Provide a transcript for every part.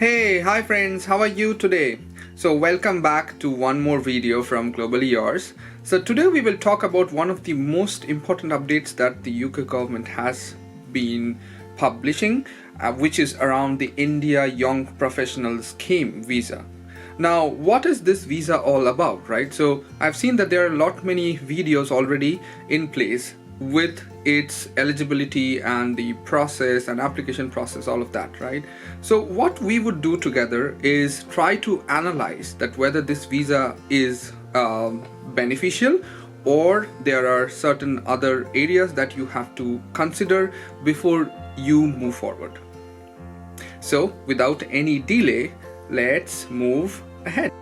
Hi friends, how are you today? So welcome back to one more video from Globally Yours. So today we will talk about one of the most important updates that the UK government has been publishing, which is around the India Young Professional Scheme visa. Now, what is this visa all about, right? So I've seen that there are many videos already in place with its eligibility and the process and application process, all of that, right? So what we would do together is try to analyze that whether this visa is beneficial or there are certain other areas that you have to consider before you move forward. So without any delay, let's move ahead.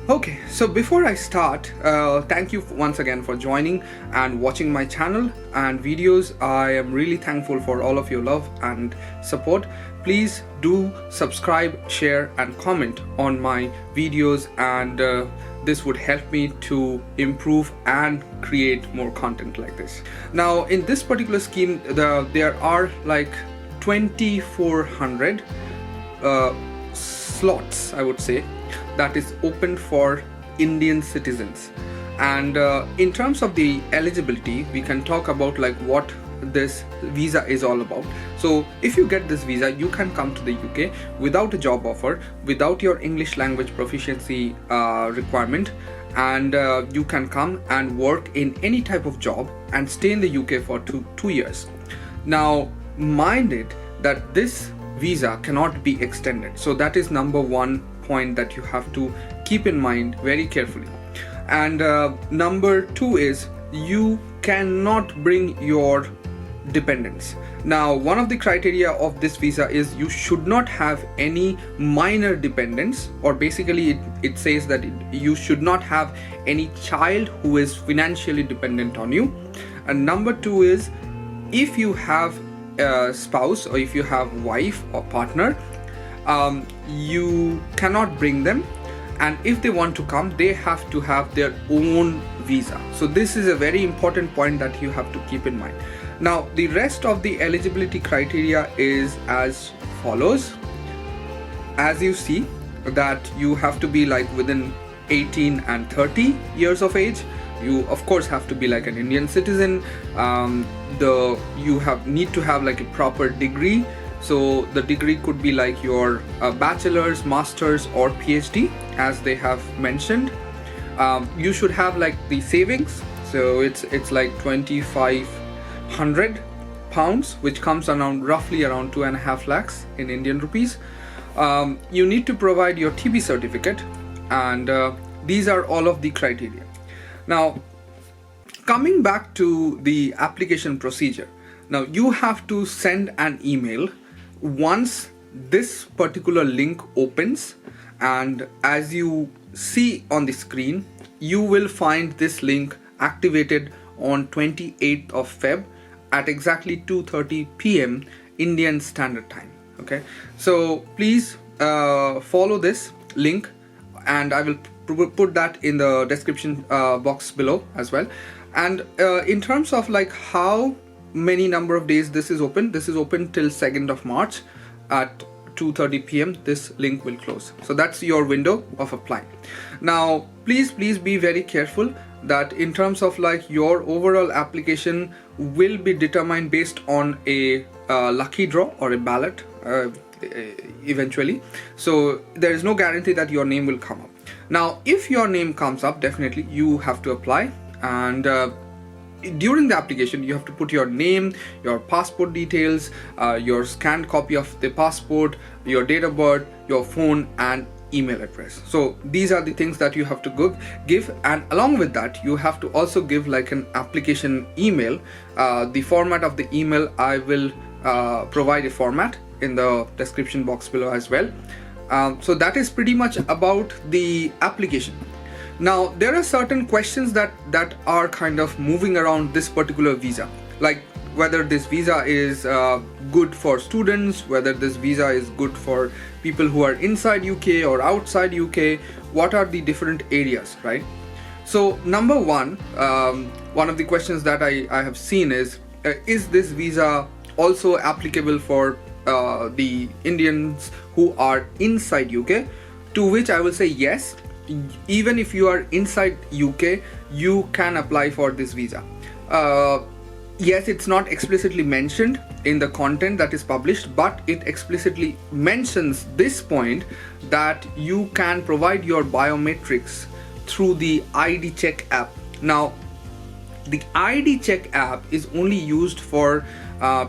Okay, so before I start, thank you once again for joining and watching my channel and videos. I am really thankful for all of your love and support. Please do subscribe, share and comment on my videos, and this would help me to improve and create more content like this. Now, in this particular scheme, there are like 2,400 slots, I would say, that is open for Indian citizens. And in terms of the eligibility, we can talk about like what this visa is all about. So if you get this visa, you can come to the UK without a job offer, without your English language proficiency requirement, and you can come and work in any type of job and stay in the UK for two years. Now, mind it that this visa cannot be extended. So that is number one point that you have to keep in mind very carefully. And number two is you cannot bring your dependents. Now, one of the criteria of this visa is you should not have any minor dependents, or basically it says that you should not have any child who is financially dependent on you. And number two is if you have a spouse or if you have wife or partner, you cannot bring them, and if they want to come, they have to have their own visa. So this is a very important point that you have to keep in mind. Now, the rest of the eligibility criteria is as follows. As you see, that you have to be like within 18 and 30 years of age. You of course have to be like an Indian citizen. You need to have like a proper degree. So the degree could be like your bachelor's, master's or PhD, as they have mentioned. You should have like the savings. So it's like 2,500 pounds, which comes around roughly around 2.5 lakhs in Indian rupees. You need to provide your TB certificate, and these are all of the criteria. Now, coming back to the application procedure. Now, you have to send an email once this particular link opens, and as you see on the screen, you will find this link activated on 28th of Feb at exactly 2:30 p.m. Indian Standard Time. Okay, so please follow this link, and I will put that in the description box below as well. And in terms of like how many number of days this is open till 2nd of March at 2:30 p.m. this link will close. So that's your window of applying. Now, please be very careful that in terms of like your overall application will be determined based on a lucky draw or a ballot eventually. So there is no guarantee that your name will come up. Now, if your name comes up, definitely you have to apply, and during the application you have to put your name, your passport details, your scanned copy of the passport, your date of birth, your phone and email address. So these are the things that you have to give, and along with that you have to also give like an application email. The format of the email, I will provide a format in the description box below as well. So that is pretty much about the application. Now, there are certain questions that are kind of moving around this particular visa, like whether this visa is good for students, whether this visa is good for people who are inside UK or outside UK, what are the different areas, right? So number one, one of the questions that I have seen is this visa also applicable for the Indians who are inside UK? To which I will say yes. Even if you are inside UK, you can apply for this visa. Yes, it's not explicitly mentioned in the content that is published, but it explicitly mentions this point, that you can provide your biometrics through the ID Check app. Now, the ID Check app is only used for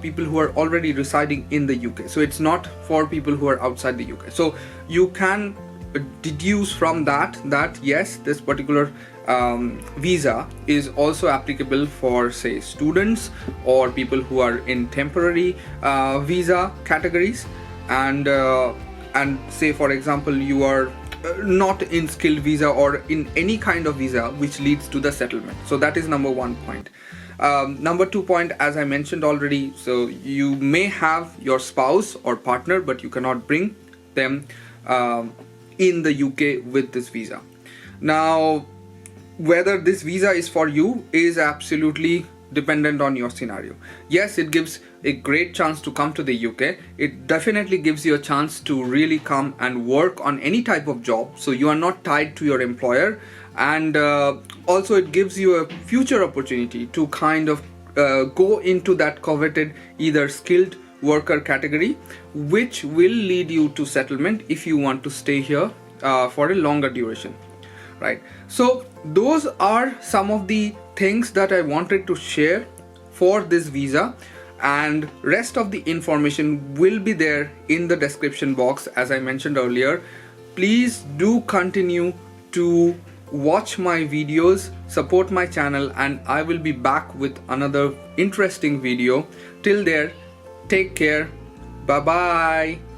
people who are already residing in the UK. So it's not for people who are outside the UK. So you can deduce from that yes, this particular visa is also applicable for, say, students or people who are in temporary visa categories, and say, for example, you are not in skilled visa or in any kind of visa which leads to the settlement. So that is number one point. Number 2 point, as I mentioned already, so you may have your spouse or partner, but you cannot bring them in the UK with this visa. Now, whether this visa is for you is absolutely dependent on your scenario. Yes, it gives a great chance to come to the UK. It definitely gives you a chance to really come and work on any type of job, so you are not tied to your employer, and also it gives you a future opportunity to kind of go into that coveted either skilled worker category, which will lead you to settlement if you want to stay here for a longer duration, right? So those are some of the things that I wanted to share for this visa, and rest of the information will be there in the description box, as I mentioned earlier. Please do continue to watch my videos, support my channel, and I will be back with another interesting video. Till there, take care. Bye bye.